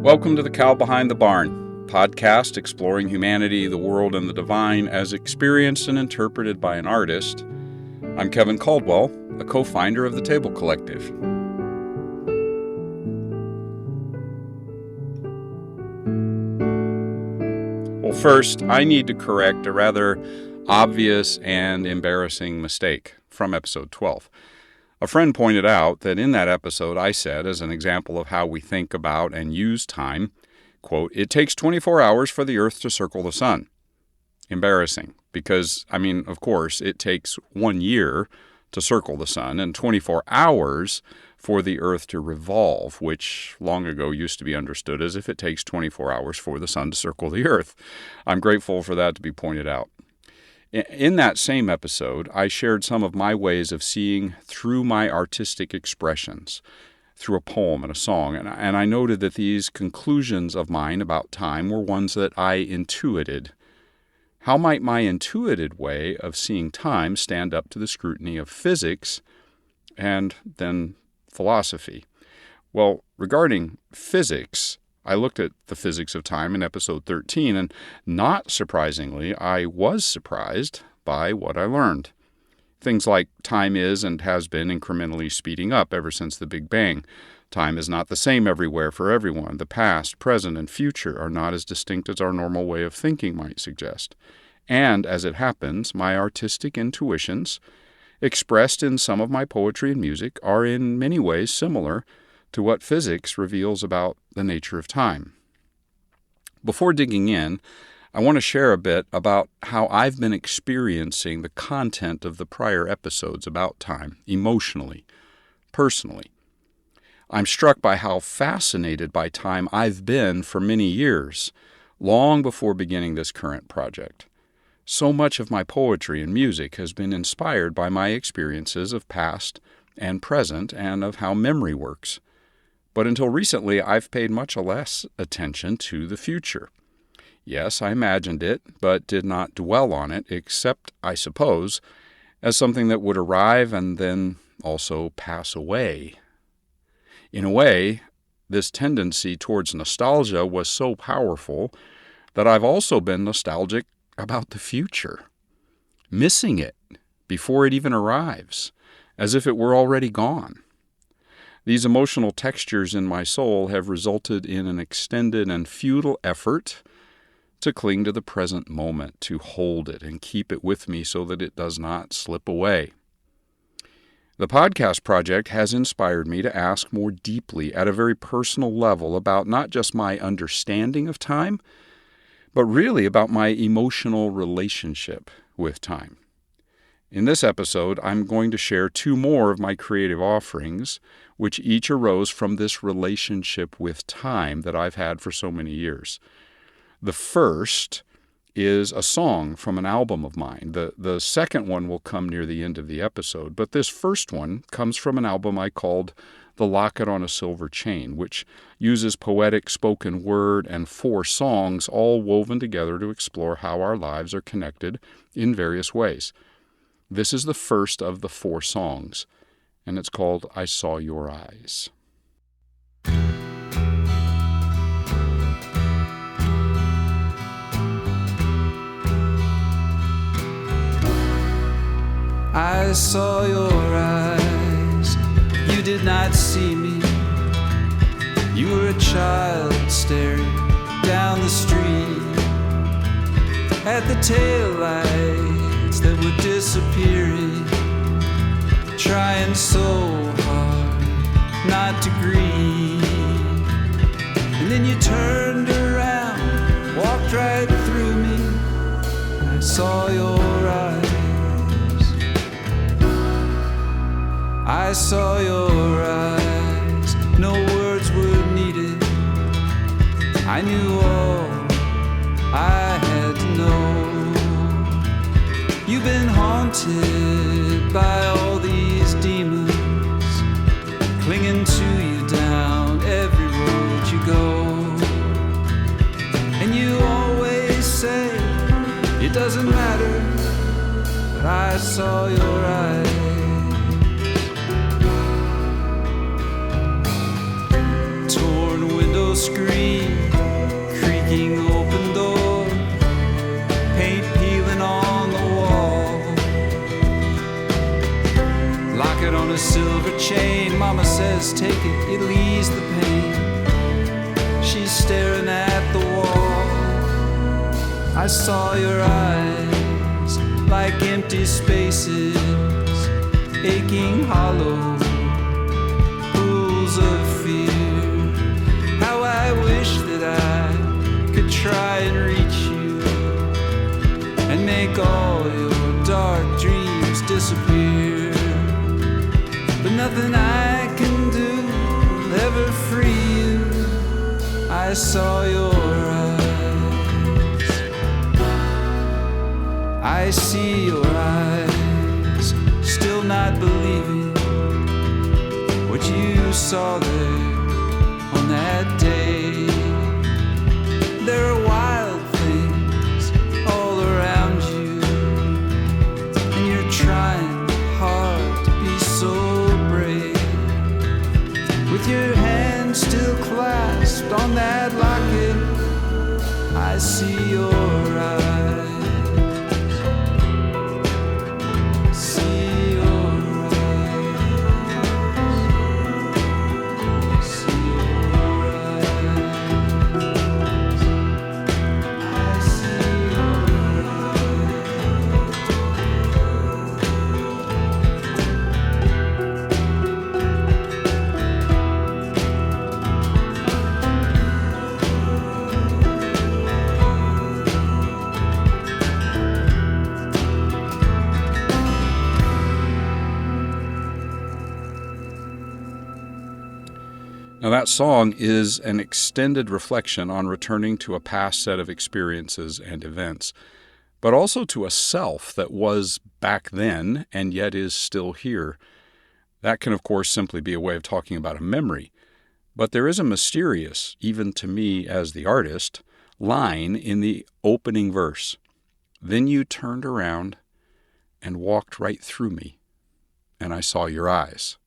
Welcome to The Cow Behind the Barn, podcast exploring humanity, the world, and the divine as experienced and interpreted by an artist. I'm Kevin Caldwell, a co-founder of the Table Collective. Well, first, I need to correct a rather obvious and embarrassing mistake from episode 12. A friend pointed out that in that episode I said, as an example of how we think about and use time, quote, "It takes 24 hours for the Earth to circle the sun." Embarrassing, because, of course, it takes 1 year to circle the sun and 24 hours for the Earth to revolve, which long ago used to be understood as if it takes 24 hours for the sun to circle the Earth. I'm grateful for that to be pointed out. In that same episode, I shared some of my ways of seeing through my artistic expressions, through a poem and a song, and I noted that these conclusions of mine about time were ones that I intuited. How might my intuited way of seeing time stand up to the scrutiny of physics and then philosophy? Well, regarding physics, I looked at the physics of time in episode 13, and not surprisingly, I was surprised by what I learned. Things like time is and has been incrementally speeding up ever since the Big Bang. Time is not the same everywhere for everyone. The past, present, and future are not as distinct as our normal way of thinking might suggest. And, as it happens, my artistic intuitions, expressed in some of my poetry and music, are in many ways similar to what physics reveals about the nature of time. Before digging in, I want to share a bit about how I've been experiencing the content of the prior episodes about time, emotionally, personally. I'm struck by how fascinated by time I've been for many years, long before beginning this current project. So much of my poetry and music has been inspired by my experiences of past and present and of how memory works. But until recently, I've paid much less attention to the future. Yes, I imagined it, but did not dwell on it, except, I suppose, as something that would arrive and then also pass away. In a way, this tendency towards nostalgia was so powerful that I've also been nostalgic about the future, missing it before it even arrives, as if it were already gone. These emotional textures in my soul have resulted in an extended and futile effort to cling to the present moment, to hold it and keep it with me so that it does not slip away. The podcast project has inspired me to ask more deeply at a very personal level about not just my understanding of time, but really about my emotional relationship with time. In this episode, I'm going to share two more of my creative offerings, which each arose from this relationship with time that I've had for so many years. The first is a song from an album of mine. The second one will come near the end of the episode, but this first one comes from an album I called The Locket on a Silver Chain, which uses poetic spoken word and 4 songs all woven together to explore how our lives are connected in various ways. This is the first of the 4 songs, and it's called I Saw Your Eyes. I saw your eyes, you did not see me. You were a child staring down the street at the taillights that were disappearing, trying so hard not to grieve. And then you turned around, walked right through me, and I saw your eyes. I saw your eyes, no words were needed. I knew all I had to know. You've been haunted by all these demons, clinging to you down every road you go. And you always say, it doesn't matter, but I saw your eyes. Torn window screen a silver chain. Mama says, take it, it'll ease the pain. She's staring at the wall. I saw your eyes like empty spaces, aching hollow pools of fear. How I wish that I could try and reach you and make all your dark dreams disappear. But nothing I can do will ever free you. I saw your eyes. I see your eyes, still not believing what you saw there on that day. There are wild things all around you, and you're trying hard to be so brave. With your hand still clasped on that locket, I see your eyes. Now, that song is an extended reflection on returning to a past set of experiences and events, but also to a self that was back then and yet is still here. That can, of course, simply be a way of talking about a memory, but there is a mysterious, even to me as the artist, line in the opening verse. Then you turned around and walked right through me, and I saw your eyes.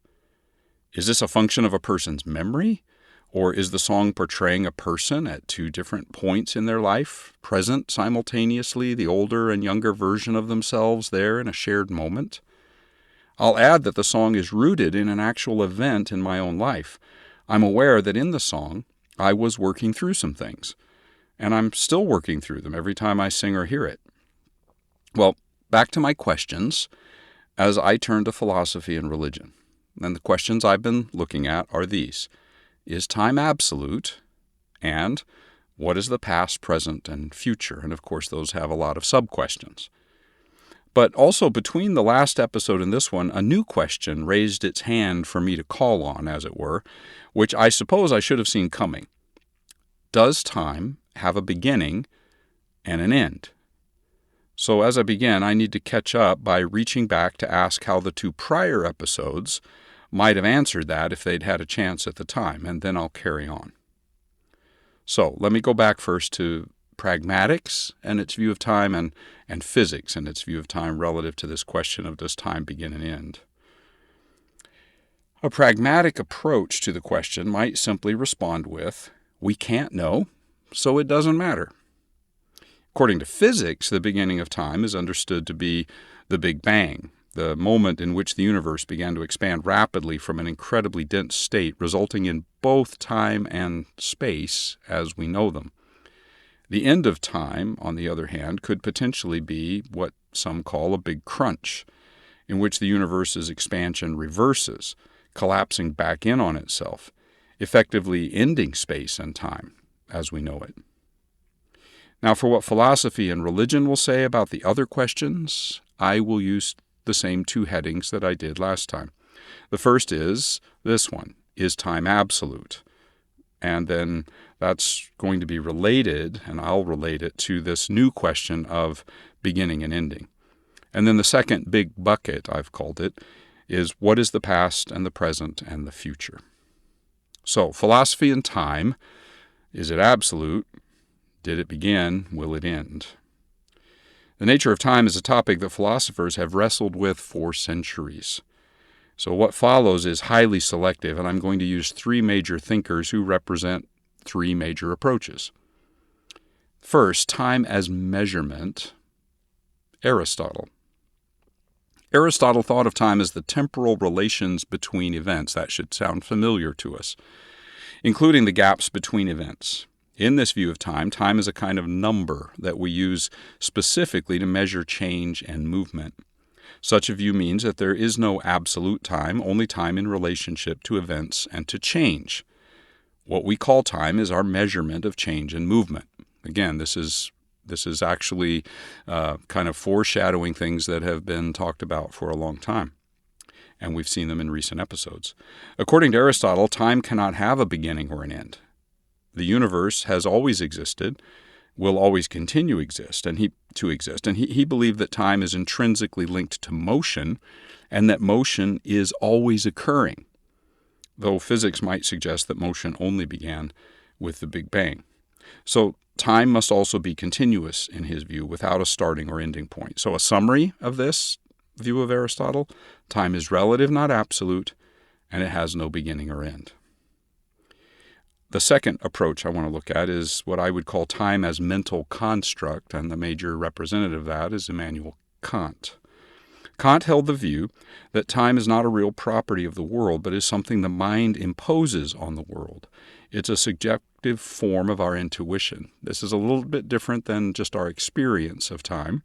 Is this a function of a person's memory? Or is the song portraying a person at two different points in their life, present simultaneously, the older and younger version of themselves there in a shared moment? I'll add that the song is rooted in an actual event in my own life. I'm aware that in the song, I was working through some things, and I'm still working through them every time I sing or hear it. Well, back to my questions as I turn to philosophy and religion. And the questions I've been looking at are these. Is time absolute? And what is the past, present, and future? And of course, those have a lot of sub-questions. But also between the last episode and this one, a new question raised its hand for me to call on, as it were, which I suppose I should have seen coming. Does time have a beginning and an end? So as I begin, I need to catch up by reaching back to ask how the two prior episodes might have answered that if they'd had a chance at the time, and then I'll carry on. So let me go back first to pragmatics and its view of time, and physics and its view of time relative to this question of does time begin and end. A pragmatic approach to the question might simply respond with, we can't know, so it doesn't matter. According to physics, the beginning of time is understood to be the Big Bang, the moment in which the universe began to expand rapidly from an incredibly dense state, resulting in both time and space as we know them. The end of time, on the other hand, could potentially be what some call a big crunch, in which the universe's expansion reverses, collapsing back in on itself, effectively ending space and time as we know it. Now, for what philosophy and religion will say about the other questions, I will use the same two headings that I did last time. The first is this one, is time absolute? And then that's going to be related, and I'll relate it to this new question of beginning and ending. And then the second big bucket, I've called it, is what is the past and the present and the future? So, philosophy and time, is it absolute? Did it begin? Will it end? The nature of time is a topic that philosophers have wrestled with for centuries. So what follows is highly selective, and I'm going to use three major thinkers who represent three major approaches. First, time as measurement, Aristotle. Aristotle thought of time as the temporal relations between events. That should sound familiar to us, including the gaps between events. In this view of time, time is a kind of number that we use specifically to measure change and movement. Such a view means that there is no absolute time, only time in relationship to events and to change. What we call time is our measurement of change and movement. Again, this is actually kind of foreshadowing things that have been talked about for a long time, and we've seen them in recent episodes. According to Aristotle, time cannot have a beginning or an end. The universe has always existed, will always continue to exist, and he believed that time is intrinsically linked to motion, and that motion is always occurring, though physics might suggest that motion only began with the Big Bang. So time must also be continuous in his view, without a starting or ending point. So a summary of this view of Aristotle: time is relative, not absolute, and it has no beginning or end. The second approach I want to look at is what I would call time as mental construct, and the major representative of that is Immanuel Kant. Kant held the view that time is not a real property of the world, but is something the mind imposes on the world. It's a subjective form of our intuition. This is a little bit different than just our experience of time,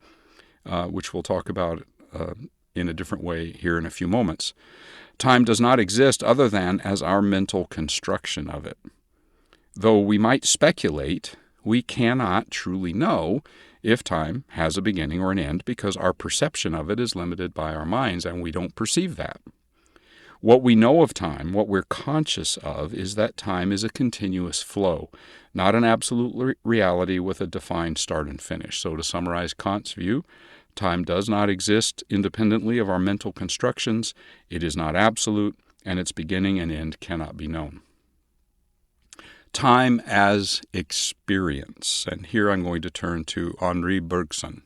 which we'll talk about in a different way here in a few moments. Time does not exist other than as our mental construction of it. Though we might speculate, we cannot truly know if time has a beginning or an end, because our perception of it is limited by our minds, and we don't perceive that. What we know of time, what we're conscious of, is that time is a continuous flow, not an absolute reality with a defined start and finish. So to summarize Kant's view, time does not exist independently of our mental constructions, it is not absolute, and its beginning and end cannot be known. Time as experience, and here I'm going to turn to Henri Bergson.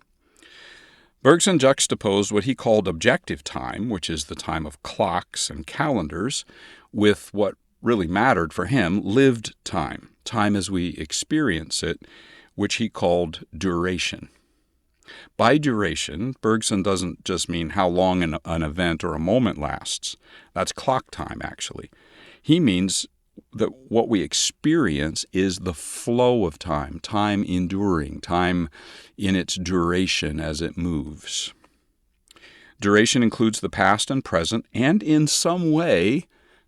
Bergson juxtaposed what he called objective time, which is the time of clocks and calendars, with what really mattered for him, lived time, time as we experience it, which he called duration. By duration, Bergson doesn't just mean how long an event or a moment lasts. That's clock time, actually. He means that what we experience is the flow of time, time enduring, time in its duration as it moves. Duration includes the past and present, and in some way,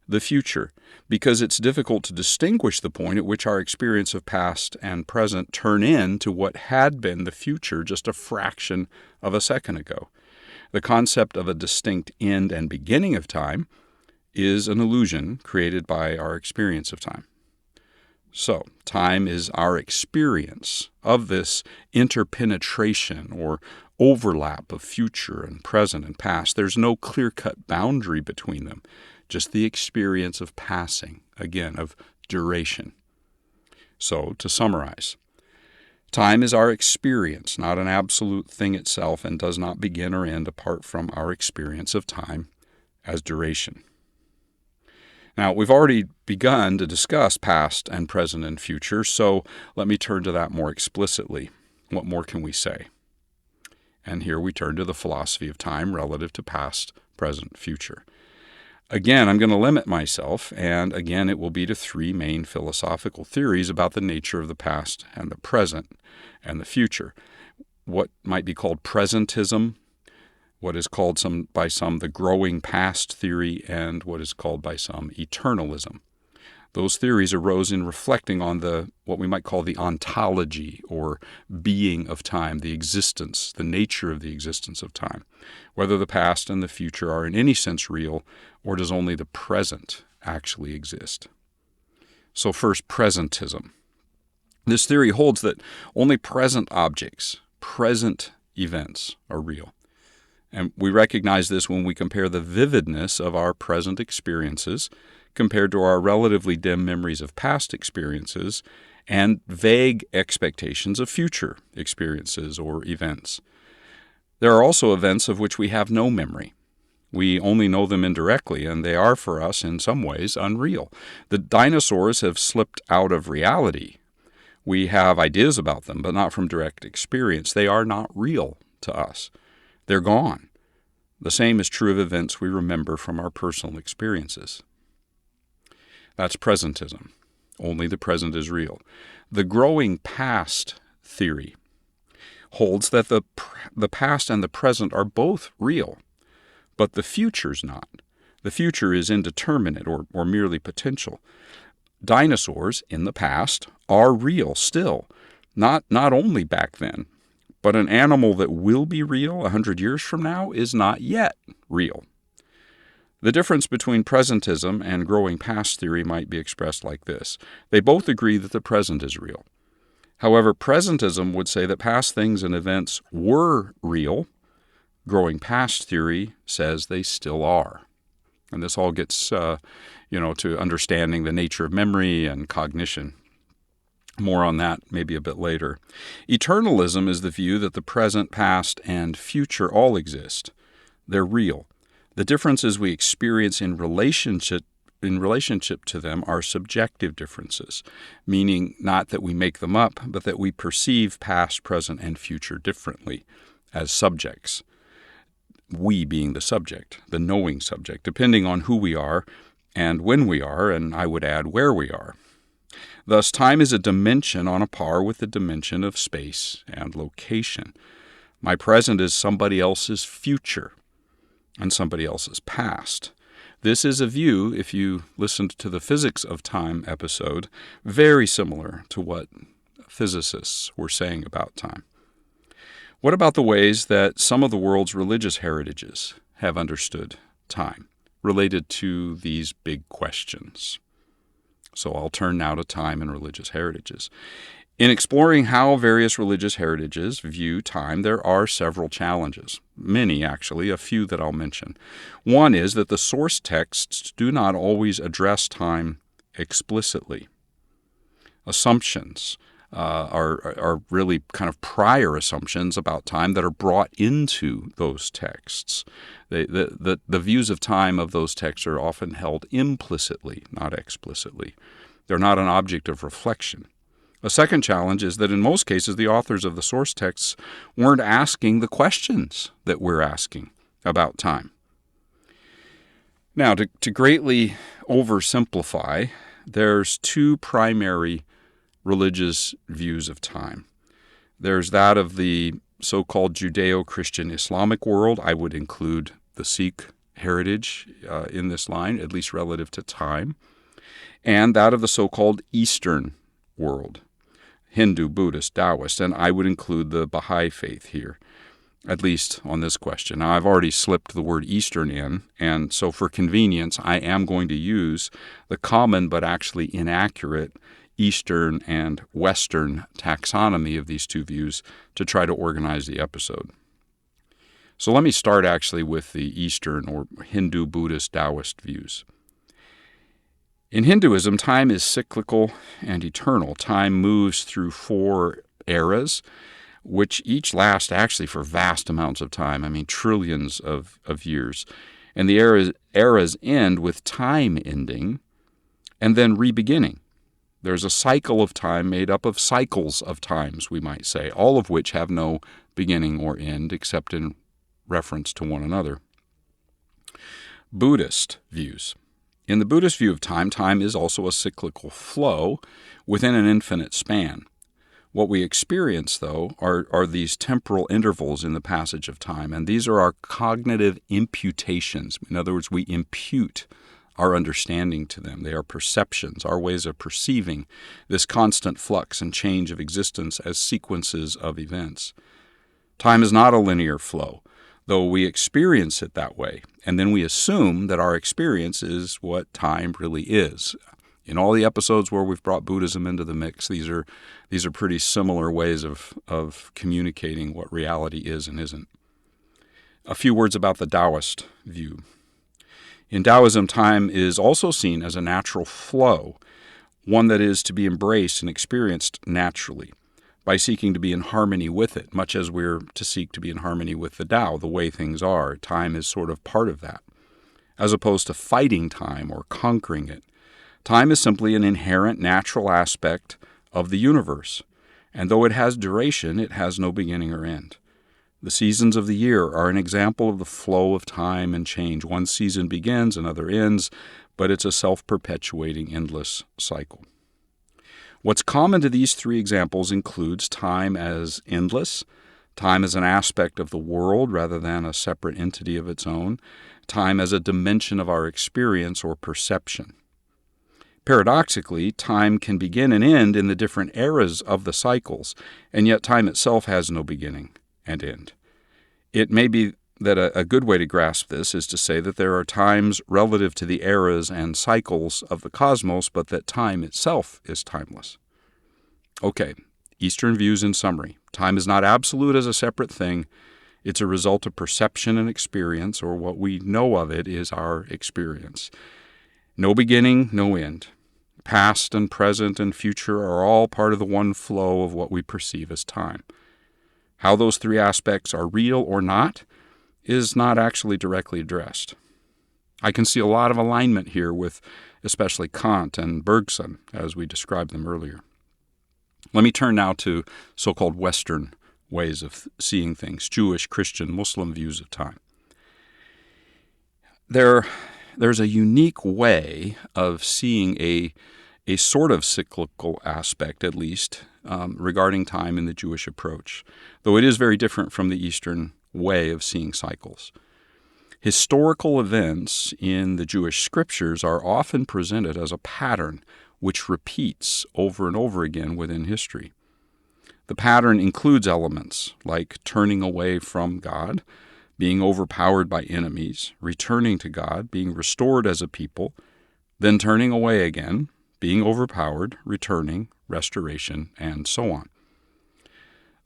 the future, because it's difficult to distinguish the point at which our experience of past and present turn into what had been the future just a fraction of a second ago. The concept of a distinct end and beginning of time is an illusion created by our experience of time. So, time is our experience of this interpenetration or overlap of future and present and past. There's no clear-cut boundary between them, just the experience of passing, again, of duration. So, to summarize, time is our experience, not an absolute thing itself, and does not begin or end apart from our experience of time as duration. Now, we've already begun to discuss past and present and future, so let me turn to that more explicitly. What more can we say? And here we turn to the philosophy of time relative to past, present, future. Again, I'm going to limit myself, and again it will be to three main philosophical theories about the nature of the past and the present and the future. What might be called presentism, what is called by some the growing past theory, and what is called by some eternalism. Those theories arose in reflecting on what we might call the ontology or being of time, the existence, the nature of the existence of time, whether the past and the future are in any sense real, or does only the present actually exist. So first, presentism. This theory holds that only present objects, present events are real. And we recognize this when we compare the vividness of our present experiences compared to our relatively dim memories of past experiences and vague expectations of future experiences or events. There are also events of which we have no memory. We only know them indirectly, and they are for us in some ways unreal. The dinosaurs have slipped out of reality. We have ideas about them, but not from direct experience. They are not real to us. They're gone. The same is true of events we remember from our personal experiences. That's presentism. Only the present is real. The growing past theory holds that the past and the present are both real, but the future's not. The future is indeterminate or merely potential. Dinosaurs in the past are real still, not only back then, but an animal that will be real 100 years from now is not yet real. The difference between presentism and growing past theory might be expressed like this. They both agree that the present is real. However, presentism would say that past things and events were real. Growing past theory says they still are. And this all gets, to understanding the nature of memory and cognition. More on that maybe a bit later. Eternalism is the view that the present, past, and future all exist. They're real. The differences we experience in relationship to them are subjective differences, meaning not that we make them up, but that we perceive past, present, and future differently as subjects. We being the subject, the knowing subject, depending on who we are and when we are, and I would add where we are. Thus, time is a dimension on a par with the dimension of space and location. My present is somebody else's future and somebody else's past. This is a view, if you listened to the Physics of Time episode, very similar to what physicists were saying about time. What about the ways that some of the world's religious heritages have understood time, related to these big questions? So I'll turn now to time and religious heritages. In exploring how various religious heritages view time, there are several challenges. Many, actually, a few that I'll mention. One is that the source texts do not always address time explicitly. Assumptions are really kind of prior assumptions about time that are brought into those texts. The views of time of those texts are often held implicitly, not explicitly. They're not an object of reflection. A second challenge is that in most cases the authors of the source texts weren't asking the questions that we're asking about time. Now, to greatly oversimplify, there's two primary religious views of time. There's that of the so-called Judeo-Christian Islamic world. I would include the Sikh heritage in this line, at least relative to time, and that of the so-called Eastern world, Hindu, Buddhist, Taoist, and I would include the Baha'i faith here, at least on this question. Now, I've already slipped the word Eastern in, and so for convenience, I am going to use the common but actually inaccurate Eastern and Western taxonomy of these two views to try to organize the episode. So let me start actually with the Eastern or Hindu, Buddhist, Taoist views. In Hinduism, time is cyclical and eternal. Time moves through 4 eras, which each last actually for vast amounts of time, trillions of years. And the eras end with time ending and then re-beginning. There's a cycle of time made up of cycles of times, we might say, all of which have no beginning or end except in reference to one another. Buddhist views. In the Buddhist view of time, time is also a cyclical flow within an infinite span. What we experience, though, are these temporal intervals in the passage of time, and these are our cognitive imputations. In other words, we impute our understanding to them. They are perceptions, our ways of perceiving this constant flux and change of existence as sequences of events. Time is not a linear flow, though we experience it that way, and then we assume that our experience is what time really is. In all the episodes where we've brought Buddhism into the mix, these are pretty similar ways of communicating what reality is and isn't. A few words about the Taoist view. In Taoism, time is also seen as a natural flow, one that is to be embraced and experienced naturally, by seeking to be in harmony with it, much as we're to seek to be in harmony with the Tao, the way things are. Time is sort of part of that, as opposed to fighting time or conquering it. Time is simply an inherent natural aspect of the universe, and though it has duration, it has no beginning or end. The seasons of the year are an example of the flow of time and change. One season begins, another ends, but it's a self-perpetuating, endless cycle. What's common to these three examples includes time as endless, time as an aspect of the world rather than a separate entity of its own, time as a dimension of our experience or perception. Paradoxically, time can begin and end in the different eras of the cycles, and yet time itself has no beginning and end. It may be that a good way to grasp this is to say that there are times relative to the eras and cycles of the cosmos, but that time itself is timeless. Okay, Eastern views in summary. Time is not absolute as a separate thing. It's a result of perception and experience, or what we know of it is our experience. No beginning, no end. Past and present and future are all part of the one flow of what we perceive as time. How those three aspects are real or not is not actually directly addressed. I can see a lot of alignment here with especially Kant and Bergson, as we described them earlier. Let me turn now to so-called Western ways of seeing things, Jewish, Christian, Muslim views of time. There's a unique way of seeing a sort of cyclical aspect, at least, regarding time in the Jewish approach, though it is very different from the Eastern way of seeing cycles. Historical events in the Jewish scriptures are often presented as a pattern which repeats over and over again within history. The pattern includes elements like turning away from God, being overpowered by enemies, returning to God, being restored as a people, then turning away again, being overpowered, returning, restoration, and so on.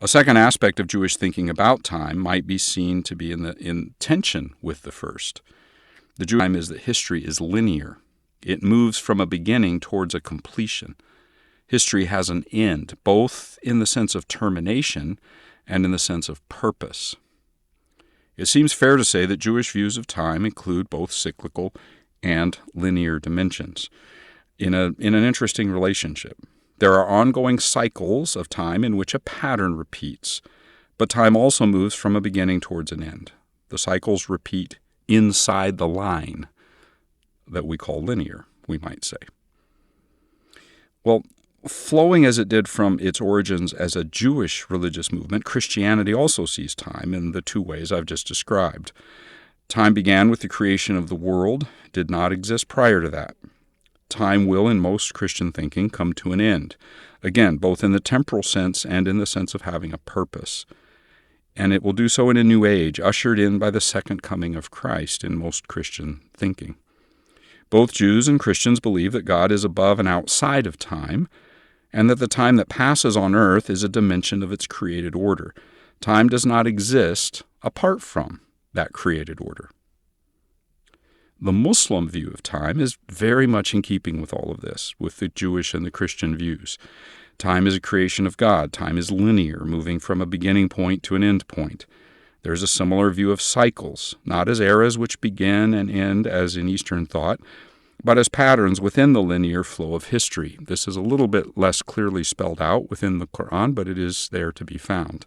A second aspect of Jewish thinking about time might be seen to be in tension with the first. The Jewish time is that history is linear. It moves from a beginning towards a completion. History has an end, both in the sense of termination and in the sense of purpose. It seems fair to say that Jewish views of time include both cyclical and linear dimensions in an interesting relationship. There are ongoing cycles of time in which a pattern repeats, but time also moves from a beginning towards an end. The cycles repeat inside the line that we call linear, we might say. Well, flowing as it did from its origins as a Jewish religious movement, Christianity also sees time in the two ways I've just described. Time began with the creation of the world, did not exist prior to that. Time will, in most Christian thinking, come to an end. Again, both in the temporal sense and in the sense of having a purpose. And it will do so in a new age, ushered in by the second coming of Christ in most Christian thinking. Both Jews and Christians believe that God is above and outside of time, and that the time that passes on earth is a dimension of its created order. Time does not exist apart from that created order. The Muslim view of time is very much in keeping with all of this, with the Jewish and the Christian views. Time is a creation of God. Time is linear, moving from a beginning point to an end point. There's a similar view of cycles, not as eras which begin and end as in Eastern thought, but as patterns within the linear flow of history. This is a little bit less clearly spelled out within the Quran, but it is there to be found.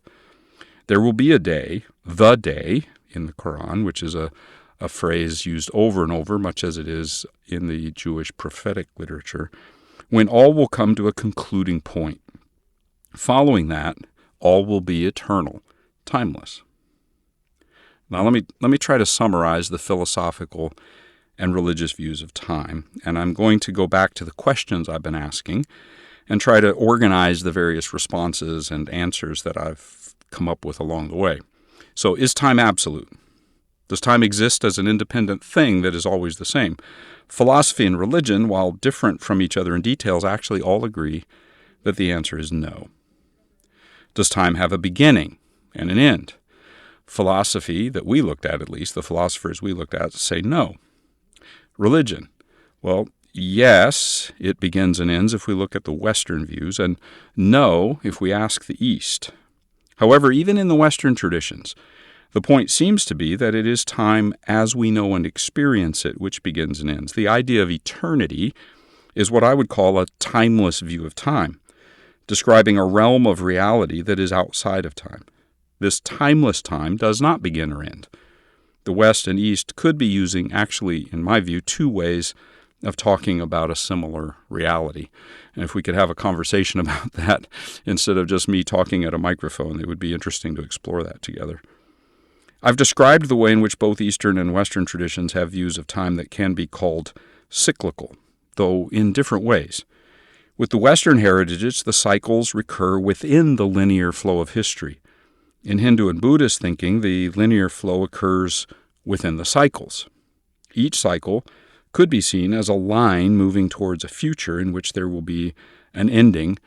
There will be a day, the day, in the Quran, which is a phrase used over and over, much as it is in the Jewish prophetic literature, when all will come to a concluding point. Following that, all will be eternal, timeless. Now let me try to summarize the philosophical and religious views of time, and I'm going to go back to the questions I've been asking and try to organize the various responses and answers that I've come up with along the way. So, is time absolute? Does time exist as an independent thing that is always the same? Philosophy and religion, while different from each other in details, actually all agree that the answer is no. Does time have a beginning and an end? Philosophy that we looked at least, the philosophers we looked at, say no. Religion, well, yes, it begins and ends if we look at the Western views, and no if we ask the East. However, even in the Western traditions, the point seems to be that it is time as we know and experience it which begins and ends. The idea of eternity is what I would call a timeless view of time, describing a realm of reality that is outside of time. This timeless time does not begin or end. The West and East could be using, actually, in my view, two ways of talking about a similar reality. And if we could have a conversation about that instead of just me talking at a microphone, it would be interesting to explore that together. I've described the way in which both Eastern and Western traditions have views of time that can be called cyclical, though in different ways. With the Western heritages, the cycles recur within the linear flow of history. In Hindu and Buddhist thinking, the linear flow occurs within the cycles. Each cycle could be seen as a line moving towards a future in which there will be an ending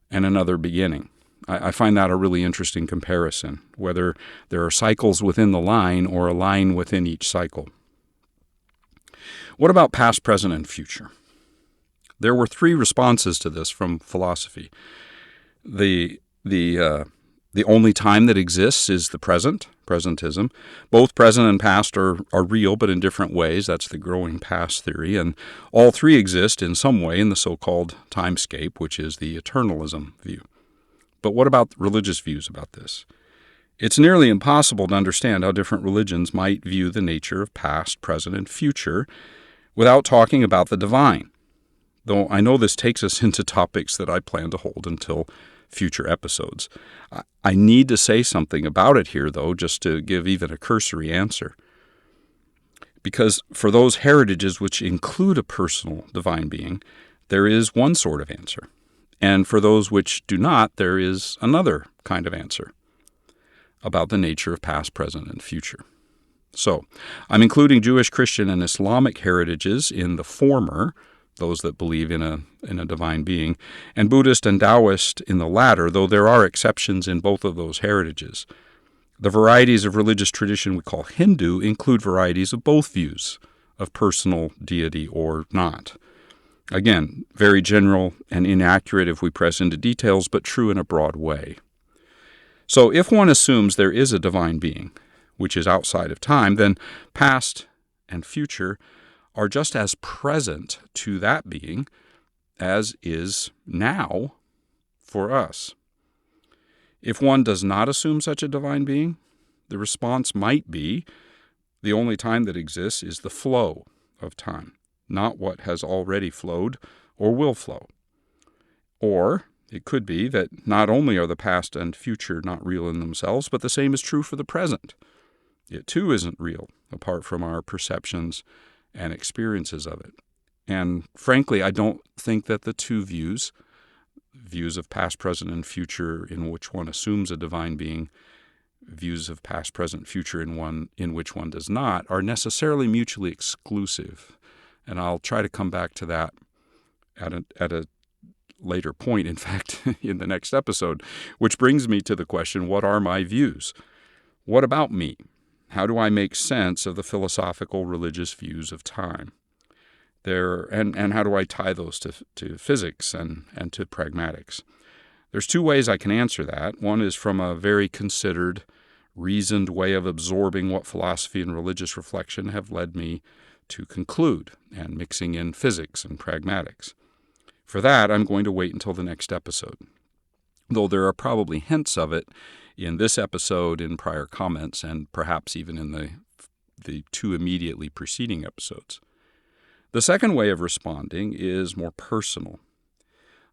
and another beginning. I find that a really interesting comparison, whether there are cycles within the line or a line within each cycle. What about past, present, and future? There were three responses to this from philosophy. The only time that exists is the present, presentism. Both present and past are real, but in different ways. That's the growing past theory. And all three exist in some way in the so-called timescape, which is the eternalism view. But what about religious views about this? It's nearly impossible to understand how different religions might view the nature of past, present, and future without talking about the divine. Though I know this takes us into topics that I plan to hold until future episodes. I need to say something about it here, though, just to give even a cursory answer. Because for those heritages which include a personal divine being, there is one sort of answer. And for those which do not, there is another kind of answer about the nature of past, present, and future. So, I'm including Jewish, Christian, and Islamic heritages in the former, those that believe in a divine being, and Buddhist and Taoist in the latter, though there are exceptions in both of those heritages. The varieties of religious tradition we call Hindu include varieties of both views of personal deity or not. Again, very general and inaccurate if we press into details, but true in a broad way. So if one assumes there is a divine being, which is outside of time, then past and future are just as present to that being as is now for us. If one does not assume such a divine being, the response might be the only time that exists is the flow of time, not what has already flowed or will flow. Or it could be that not only are the past and future not real in themselves, but the same is true for the present. It too isn't real, apart from our perceptions and experiences of it. And frankly, I don't think that the two views of past, present, and future in which one assumes a divine being, views of past, present, future in which one does not, are necessarily mutually exclusive. And I'll try to come back to that at a later point, in fact, in the next episode, which brings me to the question, what are my views? What about me? How do I make sense of the philosophical religious views of time? And how do I tie those to physics and to pragmatics? There's two ways I can answer that. One is from a very considered, reasoned way of absorbing what philosophy and religious reflection have led me to conclude, and mixing in physics and pragmatics. For that, I'm going to wait until the next episode, though there are probably hints of it in this episode, in prior comments, and perhaps even in the two immediately preceding episodes. The second way of responding is more personal.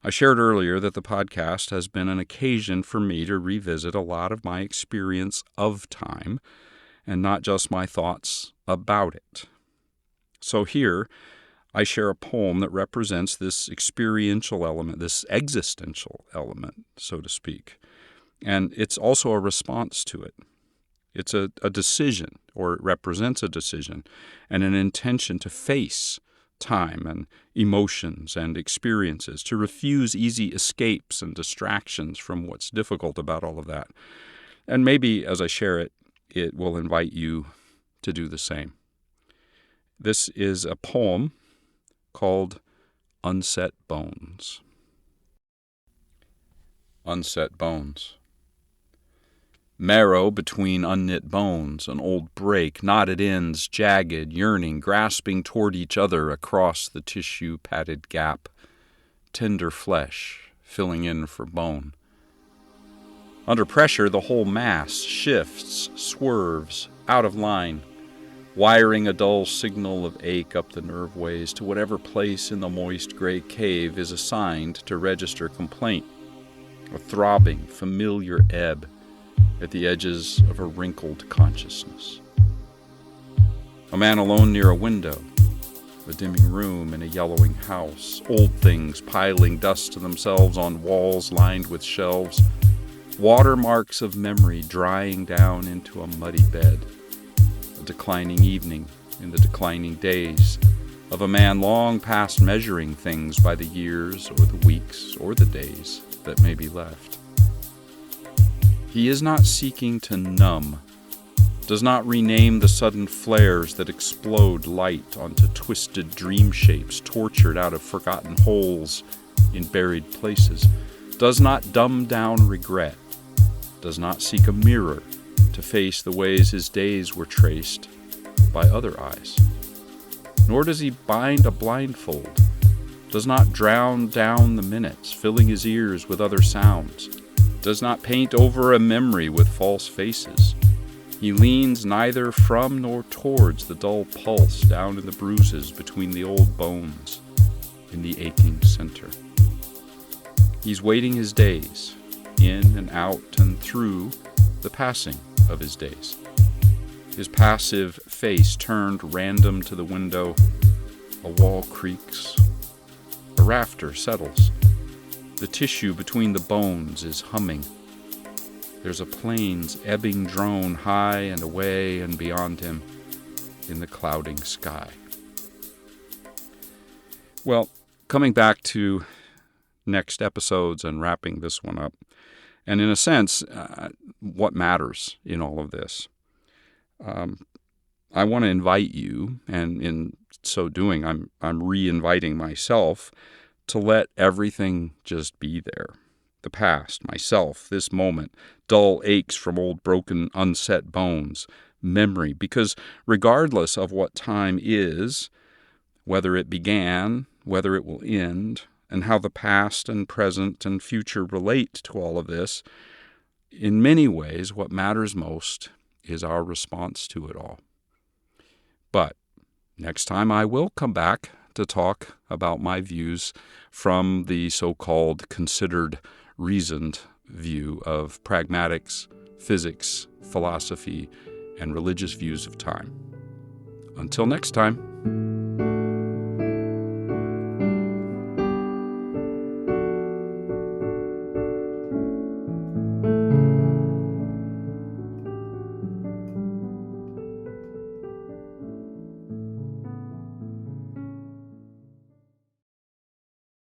I shared earlier that the podcast has been an occasion for me to revisit a lot of my experience of time, and not just my thoughts about it. So here, I share a poem that represents this experiential element, this existential element, so to speak. And it's also a response to it. It's a decision, or it represents a decision, and an intention to face time and emotions and experiences, to refuse easy escapes and distractions from what's difficult about all of that. And maybe as I share it, it will invite you to do the same. This is a poem called Unset Bones. Unset bones. Marrow between unknit bones, an old break, knotted ends, jagged, yearning, grasping toward each other across the tissue-padded gap. Tender flesh, filling in for bone. Under pressure, the whole mass shifts, swerves, out of line, wiring a dull signal of ache up the nerve ways to whatever place in the moist gray cave is assigned to register complaint, a throbbing, familiar ebb at the edges of a wrinkled consciousness. A man alone near a window, a dimming room in a yellowing house, old things piling dust to themselves on walls lined with shelves, watermarks of memory drying down into a muddy bed, a declining evening in the declining days of a man long past measuring things by the years or the weeks or the days that may be left. He is not seeking to numb, does not rename the sudden flares that explode light onto twisted dream shapes tortured out of forgotten holes in buried places, does not dumb down regret, does not seek a mirror to face the ways his days were traced by other eyes. Nor does he bind a blindfold, does not drown down the minutes, filling his ears with other sounds, does not paint over a memory with false faces. He leans neither from nor towards the dull pulse down in the bruises between the old bones in the aching center. He's waiting his days, in and out and through the passing of his days. His passive face turned random to the window, a wall creaks, a rafter settles. The tissue between the bones is humming. There's a plane's ebbing drone high and away and beyond him in the clouding sky. Well, coming back to next episodes and wrapping this one up, and in a sense, what matters in all of this? I want to invite you, and in so doing, I'm re-inviting myself to let everything just be there. The past, myself, this moment, dull aches from old broken, unset bones, memory, because regardless of what time is, whether it began, whether it will end, and how the past and present and future relate to all of this, in many ways, what matters most is our response to it all. But next time I will come back to talk about my views from the so-called considered reasoned view of pragmatics, physics, philosophy, and religious views of time. Until next time.